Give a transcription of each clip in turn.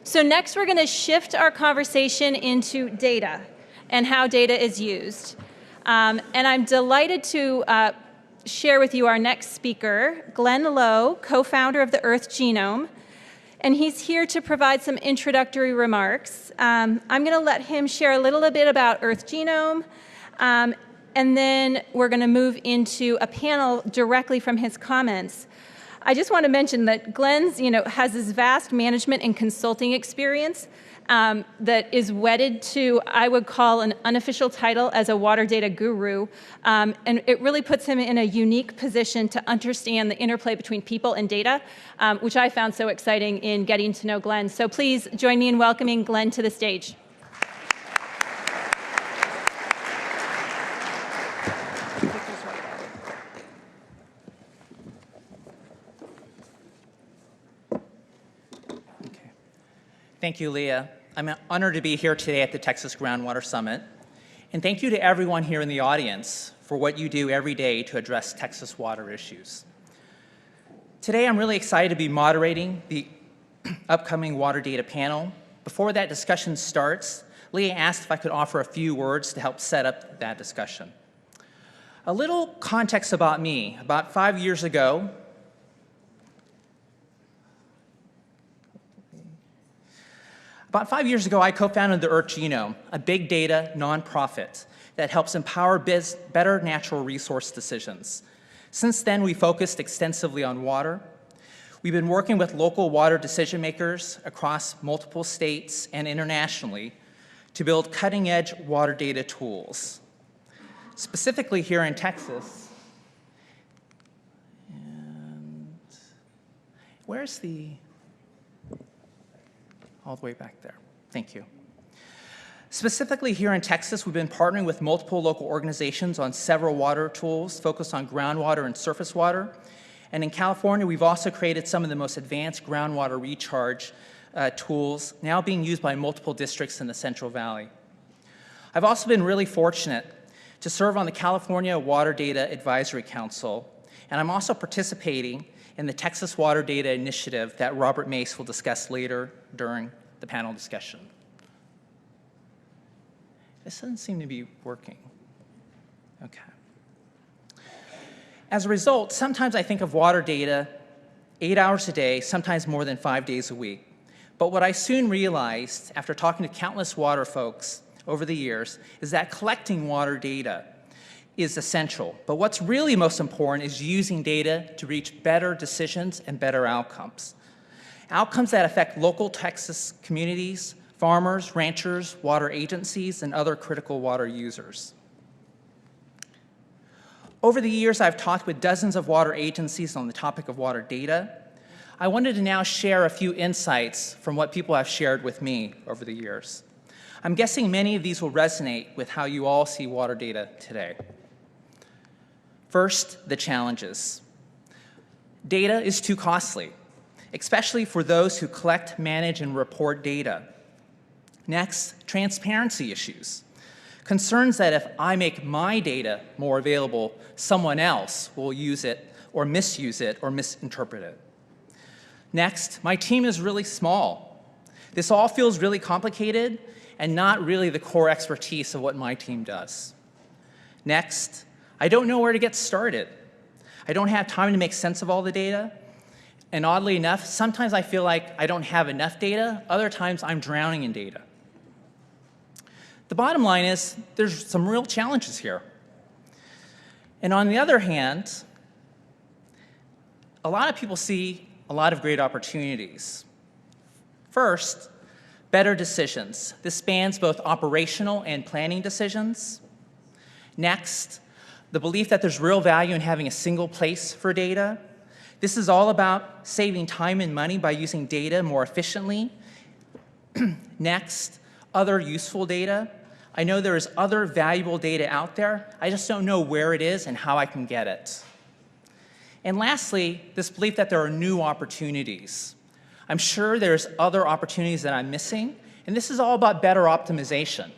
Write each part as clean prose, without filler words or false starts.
So next we're going to shift our conversation into data and how data is used. And I'm delighted to share with you our next speaker, Glen, co-founder of the Earth Genome. And he's here to provide some introductory remarks. I'm going to let him share a little bit about Earth Genome, and then we're going to move into a panel directly from his comments. I just want to mention that Glen's, has this vast management and consulting experience that is wedded to, I would call, an unofficial title as a water data guru, and it really puts him in a unique position to understand the interplay between people and data, which I found so exciting in getting to know Glen. So please join me in welcoming Glen to the stage. Thank you, Leah. I'm honored to be here today at the Texas Groundwater Summit. And thank you to everyone here in the audience for what you do every day to address Texas water issues. Today, I'm really excited to be moderating the upcoming water data panel. Before that discussion starts, Leah asked if I could offer a few words to help set up that discussion. A little context about me. About 5 years ago, I co-founded the Earth Genome, a big data nonprofit that helps empower better natural resource decisions. Since then, we focused extensively on water. We've been working with local water decision makers across multiple states and internationally to build cutting-edge water data tools. Specifically here in Texas, and where's the... all the way back there. Thank you. Specifically here in Texas, we've been partnering with multiple local organizations on several water tools focused on groundwater and surface water. And in California, we've also created some of the most advanced groundwater recharge tools now being used by multiple districts in the Central Valley. I've also been really fortunate to serve on the California Water Data Advisory Council, and I'm also participating in the Texas Water Data Initiative that Robert Mace will discuss later during the panel discussion. This doesn't seem to be working. Okay. As a result, sometimes I think of water data 8 hours a day, sometimes more than 5 days a week. But what I soon realized after talking to countless water folks over the years is that collecting water data is essential. But what's really most important is using data to reach better decisions and better outcomes. Outcomes that affect local Texas communities, farmers, ranchers, water agencies, and other critical water users. Over the years, I've talked with dozens of water agencies on the topic of water data. I wanted to now share a few insights from what people have shared with me over the years. I'm guessing many of these will resonate with how you all see water data today. First, the challenges. Data is too costly, especially for those who collect, manage, and report data. Next, transparency issues. Concerns that if I make my data more available, someone else will use it or misuse it or misinterpret it. Next, my team is really small. This all feels really complicated and not really the core expertise of what my team does. Next, I don't know where to get started. I don't have time to make sense of all the data. And oddly enough, sometimes I feel like I don't have enough data. Other times I'm drowning in data. The bottom line is there's some real challenges here. And on the other hand, a lot of people see a lot of great opportunities. First, better decisions. This spans both operational and planning decisions. Next, the belief that there's real value in having a single place for data. This is all about saving time and money by using data more efficiently. Next, other useful data. I know there is other valuable data out there. I just don't know where it is and how I can get it. And lastly, this belief that there are new opportunities. I'm sure there's other opportunities that I'm missing, and this is all about better optimization.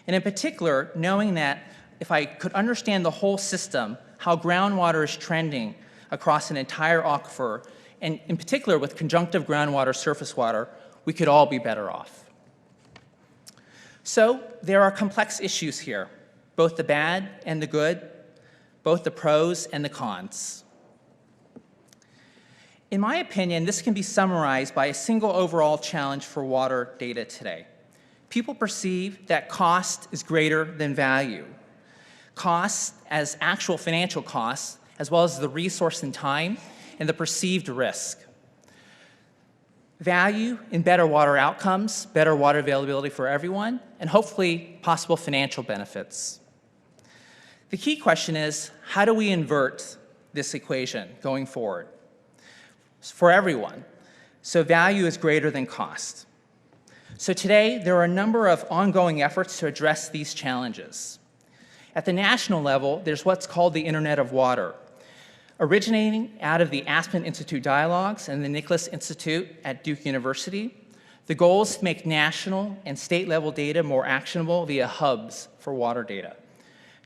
And in particular, knowing that if I could understand the whole system, how groundwater is trending across an entire aquifer, and in particular with conjunctive groundwater, surface water, we could all be better off. So there are complex issues here, both the bad and the good, both the pros and the cons. In my opinion, this can be summarized by a single overall challenge for water data today. People perceive that cost is greater than value. Costs as actual financial costs, as well as the resource and time, and the perceived risk. Value in better water outcomes, better water availability for everyone, and hopefully possible financial benefits. The key question is, how do we invert this equation going forward for everyone so value is greater than cost? So today, there are a number of ongoing efforts to address these challenges. At the national level, there's what's called the Internet of Water, originating out of the Aspen Institute Dialogues and the Nicholas Institute at Duke University. The goal is to make national and state-level data more actionable via hubs for water data.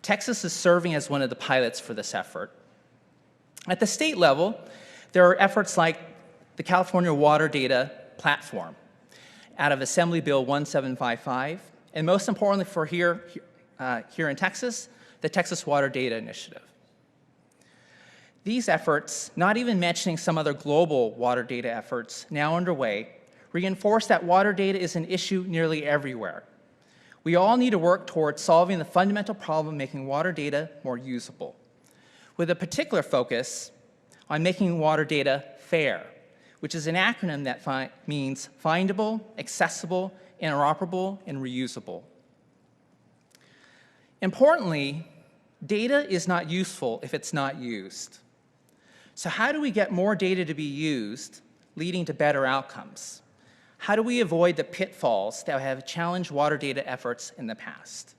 Texas is serving as one of the pilots for this effort. At the state level, there are efforts like the California Water Data Platform out of Assembly Bill 1755, and most importantly for here in Texas, the Texas Water Data Initiative. These efforts, not even mentioning some other global water data efforts now underway, reinforce that water data is an issue nearly everywhere. We all need to work towards solving the fundamental problem making water data more usable, with a particular focus on making water data fair, which is an acronym that means findable, accessible, interoperable, and reusable. Importantly, data is not useful if it's not used. So how do we get more data to be used, leading to better outcomes? How do we avoid the pitfalls that have challenged water data efforts in the past?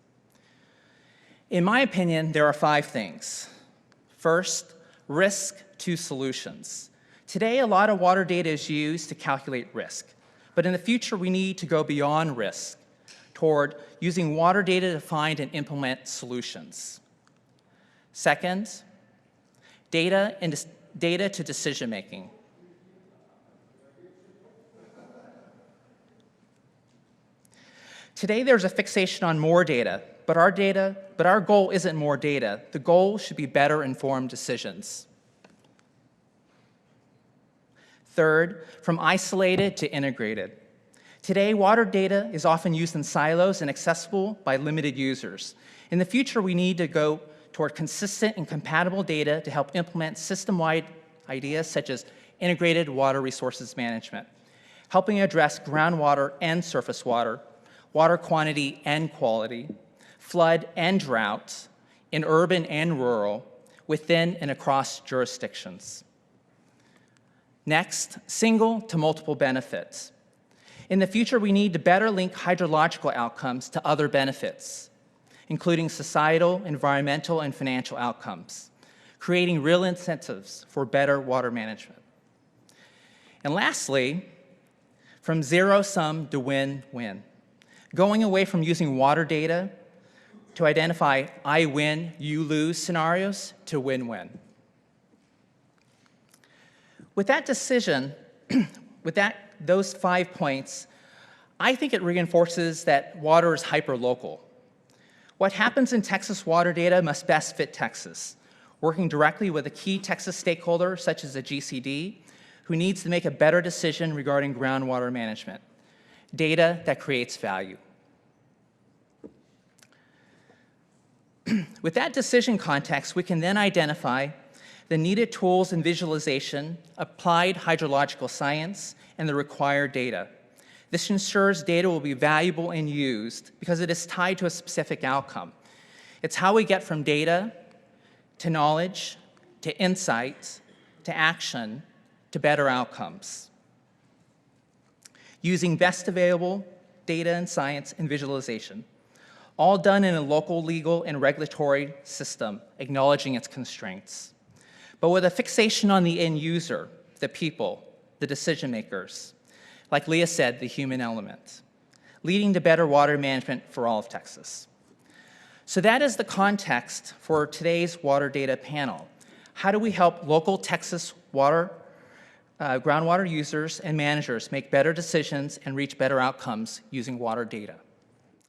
In my opinion, there are 5 things. First, risk to solutions. Today, a lot of water data is used to calculate risk, but in the future, we need to go beyond risk toward using water data to find and implement solutions. Second, data to decision making. Today, there's a fixation on more data, but our goal isn't more data. The goal should be better informed decisions. Third, from isolated to integrated. Today, water data is often used in silos and accessible by limited users. In the future, we need to go toward consistent and compatible data to help implement system-wide ideas such as integrated water resources management, helping address groundwater and surface water, water quantity and quality, flood and drought, in urban and rural, within and across jurisdictions. Next, single to multiple benefits. In the future, we need to better link hydrological outcomes to other benefits, including societal, environmental, and financial outcomes, creating real incentives for better water management. And lastly, from zero-sum to win-win, going away from using water data to identify I win, you lose scenarios to win-win. With that decision, those 5 points, I think it reinforces that water is hyperlocal. What happens in Texas water data must best fit Texas, working directly with a key Texas stakeholder, such as the GCD, who needs to make a better decision regarding groundwater management, data that creates value. With that decision context, we can then identify the needed tools and visualization, applied hydrological science, and the required data. This ensures data will be valuable and used because it is tied to a specific outcome. It's how we get from data to knowledge, to insight, to action, to better outcomes. Using best available data and science and visualization, all done in a local legal and regulatory system, acknowledging its constraints. But with a fixation on the end user, the people, the decision makers, like Leah said, the human element, leading to better water management for all of Texas. So that is the context for today's water data panel. How do we help local Texas water groundwater users and managers make better decisions and reach better outcomes using water data.